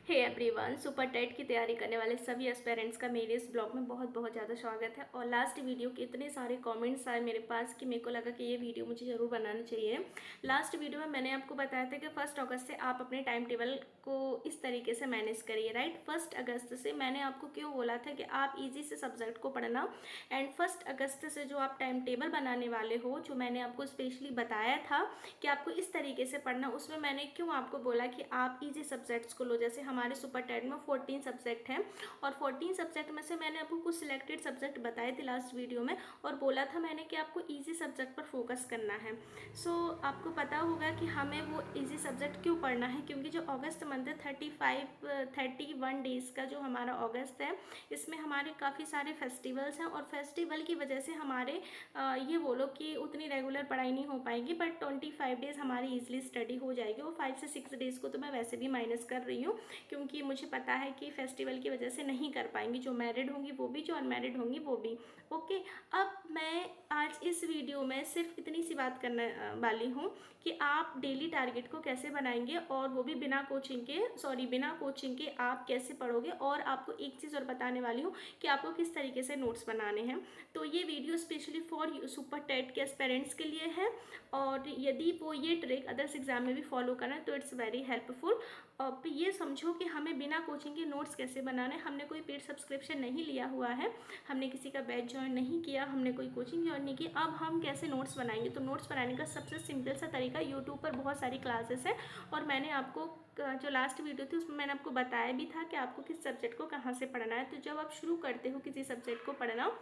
Hey everyone, super TET की तैयारी करने वाले सभी एस्पेरेंट्स का मेरे इस ब्लॉग में बहुत बहुत ज़्यादा स्वागत है। और लास्ट वीडियो के इतने सारे कमेंट्स आए मेरे पास कि मेरे को लगा कि ये वीडियो मुझे ज़रूर बनाना चाहिए। लास्ट वीडियो में मैंने आपको बताया था कि 1 अगस्त से आप अपने टाइम टेबल को इस तरीके से मैनेज करिए, राइट। 1 अगस्त से मैंने आपको क्यों बोला था कि आप ईजी से सब्जेक्ट को पढ़ना, एंड 1 अगस्त से जो आप टाइम टेबल बनाने वाले हो, जो मैंने आपको स्पेशली बताया था कि आपको इस तरीके से पढ़ना, उसमें मैंने क्यों आपको बोला कि आप ईजी सब्जेक्ट्स को लो। जैसे हमारे सुपर टेट में 14 सब्जेक्ट हैं और 14 सब्जेक्ट में से मैंने आपको कुछ सिलेक्टेड सब्जेक्ट बताए थे लास्ट वीडियो में, और बोला था मैंने कि आपको ईजी सब्जेक्ट पर फोकस करना है। सो आपको पता होगा कि हमें वो ईजी सब्जेक्ट क्यों पढ़ना है, क्योंकि जो अगस्त मंथ है 31 डेज़ का जो हमारा अगस्त है, इसमें हमारे काफ़ी सारे फेस्टिवल्स हैं और फेस्टिवल की वजह से हमारे ये बोलो कि उतनी रेगुलर पढ़ाई नहीं हो पाएगी, बट 25 डेज़ हमारी ईजिली स्टडी हो जाएगी। और 5 से 6 डेज़ को तो मैं वैसे भी माइनस कर रही हूँ, क्योंकि मुझे पता है कि फेस्टिवल की वजह से नहीं कर पाएंगी, जो मैरिड होंगी वो भी, जो अनमैरिड होंगी वो भी। ओके, अब मैं आज इस वीडियो में सिर्फ इतनी सी बात करने वाली हूँ कि आप डेली टारगेट को कैसे बनाएंगे, और वो भी बिना कोचिंग के आप कैसे पढ़ोगे। और आपको एक चीज़ और बताने वाली हूँ कि आपको किस तरीके से नोट्स बनाने हैं। तो ये video specially for super TET के एस्पेरेंट्स के लिए है, और यदि वो ये ट्रिक अदर्स एग्जाम में भी फॉलो करें तो इट्स वेरी हेल्पफुल। और ये समझो कि हमें बिना कोचिंग के नोट्स कैसे बनाने। हमने कोई पेड सब्सक्रिप्शन नहीं लिया हुआ है, हमने किसी का बैच ज्वाइन नहीं किया, हमने कोई कोचिंग ज्वाइन नहीं की। अब हम कैसे नोट्स बनाएंगे? तो नोट्स बनाने का सबसे सिंपल सा तरीका, यूट्यूब पर बहुत सारी क्लासेस हैं, और मैंने आपको जो लास्ट वीडियो थी उसमें मैंने आपको बताया भी था कि आपको किस सब्जेक्ट को कहाँ से पढ़ना है। तो जब आप शुरू करते हो किसी सब्जेक्ट को पढ़ना,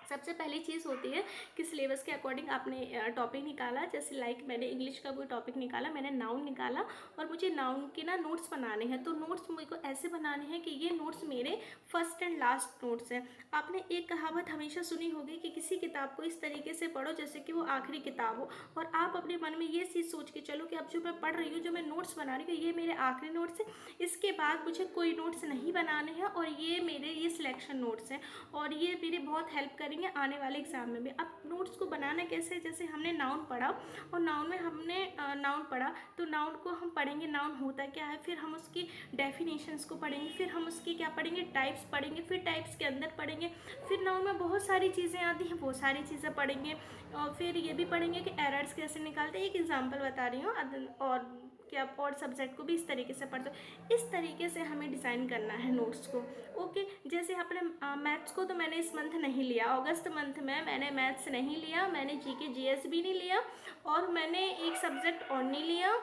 सबसे पहली चीज़ होती है कि सिलेबस के अकॉर्डिंग आपने टॉपिक निकाला। जैसे लाइक मैंने इंग्लिश का कोई टॉपिक निकाला, मैंने नाउन निकाला, और मुझे नाउन के ना नोट्स बनाने हैं। तो नोट्स मुझे को ऐसे बनाने हैं कि ये नोट्स मेरे फर्स्ट एंड लास्ट नोट्स हैं। आपने एक कहावत हमेशा सुनी होगी कि किसी किताब को इस तरीके से पढ़ो जैसे कि वो आखिरी किताब हो, और आप अपने मन में ये चीज़ सोच के चलो कि अब जो मैं पढ़ रही हूँ, जो मैं नोट्स बना रही हूँ, ये मेरे आखिरी नोट्स हैं, इसके बाद मुझे कोई नोट्स नहीं बनाने हैं, और ये सिलेक्शन नोट्स हैं, और ये मेरे बहुत हेल्प करेंगे आने वाले एग्जाम में भी। अब नोट्स को बनाना कैसे? जैसे हमने नाउन पढ़ा, और नाउन में हमने नाउन पढ़ा, तो नाउन को हम पढ़ेंगे, नाउन होता क्या है, फिर हम उसकी डेफिनेशंस को पढ़ेंगे, फिर हम उसकी क्या पढ़ेंगे, टाइप्स पढ़ेंगे, फिर टाइप्स के अंदर पढ़ेंगे, फिर नाउन में बहुत सारी चीज़ें आती हैं, वो सारी चीज़ें पढ़ेंगे, और फिर ये भी पढ़ेंगे कि एरर्स कैसे निकालते हैं। एक एग्जाम्पल बता रही हूँ, और कि आप और सब्जेक्ट को भी इस तरीके से पढ़ते हो। इस तरीके से हमें डिज़ाइन करना है नोट्स को। ओके, जैसे आपने मैथ्स को तो मैंने इस मंथ नहीं लिया, अगस्त मंथ में मैंने मैथ्स नहीं लिया, मैंने जीके जीएस भी नहीं लिया, और मैंने एक सब्जेक्ट और नहीं लिया,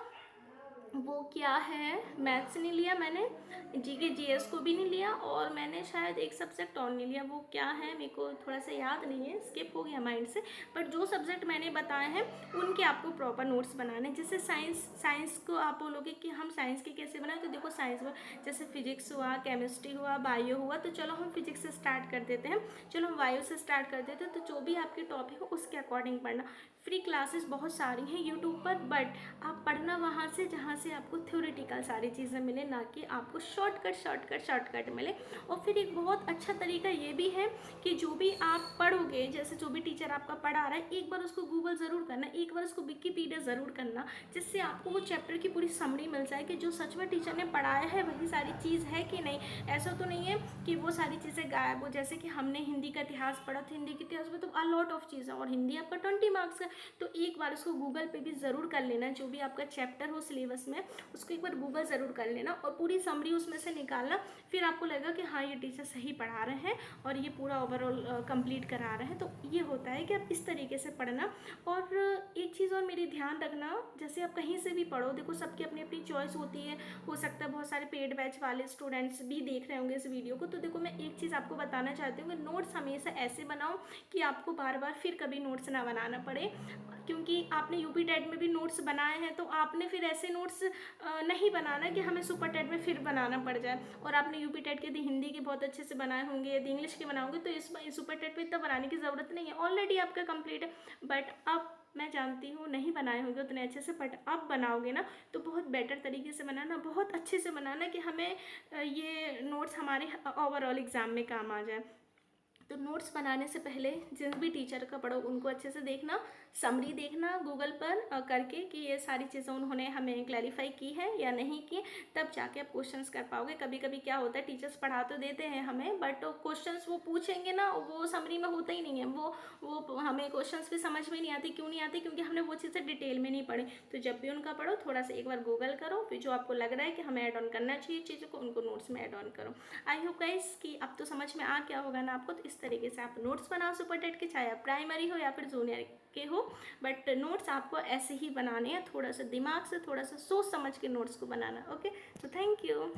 वो क्या है, मैथ्स नहीं लिया मैंने, जीके जीएस को भी नहीं लिया, और मैंने शायद एक सब्जेक्ट और नहीं लिया, वो क्या है मेरे को थोड़ा सा याद नहीं है, स्किप हो गया माइंड से। बट जो सब्जेक्ट मैंने बताए हैं उनके आपको प्रॉपर नोट्स बनाने हैं। जैसे साइंस को आप बोलोगे कि हम साइंस के कैसे बनाए, तो देखो साइंस में जैसे फिजिक्स हुआ, केमिस्ट्री हुआ, बायो हुआ, तो चलो हम फिजिक्स से स्टार्ट कर देते हैं, चलो हम बायो से स्टार्ट कर देते हैं। तो जो भी आपके टॉपिक हो उसके अकॉर्डिंग पढ़ना। फ्री क्लासेस बहुत सारी हैं यूट्यूब पर, बट आप पढ़ना वहाँ से जहाँ से आपको थ्योरेटिकल सारी चीज़ें मिले, ना कि आपको शॉर्टकट मिले। और फिर एक बहुत अच्छा तरीका ये भी है कि जो भी आप पढ़ोगे, जैसे जो भी टीचर आपका पढ़ा रहा है, एक बार उसको गूगल ज़रूर करना, एक बार उसको विकिपीडिया ज़रूर करना, जिससे आपको वो चैप्टर की पूरी समरी मिल जाए कि जो सच में टीचर ने पढ़ाया है वही सारी चीज़ है कि नहीं। ऐसा तो नहीं है कि वो सारी चीज़ें गायब हो। जैसे कि हमने हिंदी का इतिहास पढ़ा था, हिंदी के इतिहास में तो अलॉट ऑफ चीज़ें, और हिंदी आपका 20 मार्क्स का, तो एक बार उसको गूगल पे भी ज़रूर कर लेना। जो भी आपका चैप्टर हो सिलेबस में, उसको एक बार गूगल ज़रूर कर लेना, और पूरी समरी उसमें से निकालना। फिर आपको लगेगा कि हाँ, ये टीचर सही पढ़ा रहे हैं और ये पूरा ओवरऑल कंप्लीट करा रहे हैं। तो ये होता है कि आप इस तरीके से पढ़ना। और एक चीज़ और मेरी ध्यान रखना, जैसे आप कहीं से भी पढ़ो, देखो सबकी अपनी अपनी चॉइस होती है, हो सकता है बहुत सारे पेड बैच वाले स्टूडेंट्स भी देख रहे होंगे इस वीडियो को। तो देखो मैं एक चीज़ आपको बताना चाहती हूँ कि नोट्स हमेशा ऐसे बनाओ कि आपको बार बार फिर कभी नोट्स ना बनाना पड़े, क्योंकि आपने यूपी टेट में भी नोट्स बनाए हैं, तो आपने फिर ऐसे नोट्स नहीं बनाना कि हमें सुपर टेट में फिर बनाना पड़ जाए। और आपने यूपी टेट के यदि हिंदी के बहुत अच्छे से बनाए होंगे, यदि इंग्लिश के बनाओगे, तो इस सुपर टेट में इतना बनाने की ज़रूरत नहीं है, ऑलरेडी आपका कंप्लीट है। बट अब मैं जानती हूँ नहीं बनाए होंगे उतने अच्छे से, बट अब बनाओगे ना तो बहुत बेटर तरीके से बनाना, बहुत अच्छे से बनाना, कि हमें ये नोट्स हमारे ओवरऑल एग्ज़ाम में काम आ जाए। तो नोट्स बनाने से पहले जिस भी टीचर का पढ़ो उनको अच्छे से देखना, समरी देखना गूगल पर करके कि ये सारी चीज़ें उन्होंने हमें क्लैरिफाई की है या नहीं की, तब जाके आप क्वेश्चंस कर पाओगे। कभी कभी क्या होता है, टीचर्स पढ़ा तो देते हैं हमें, बट क्वेश्चंस वो पूछेंगे ना, वो समरी में होता ही नहीं है। वो हमें क्वेश्चंस भी समझ में नहीं आती। क्यों नहीं आती? क्योंकि हमने वो चीज़ें डिटेल में नहीं पढ़ी। तो जब भी उनका पढ़ो, थोड़ा सा एक बार गूगल करो, फिर जो आपको लग रहा है कि हमें ऐड ऑन करना चाहिए चीज़ों को, उनको नोट्स में ऐड ऑन करो। आई होप गाइस कि अब तो समझ में आ क्या होगा ना आपको। तो इस तरीके से आप नोट्स बनाओ सुपर टेट के, चाहे आप प्राइमरी हो या फिर जूनियर के हो, बट नोट्स आपको ऐसे ही बनाने हैं, थोड़ा सा दिमाग से, थोड़ा सा सोच समझ के नोट्स को बनाना। ओके, तो थैंक यू।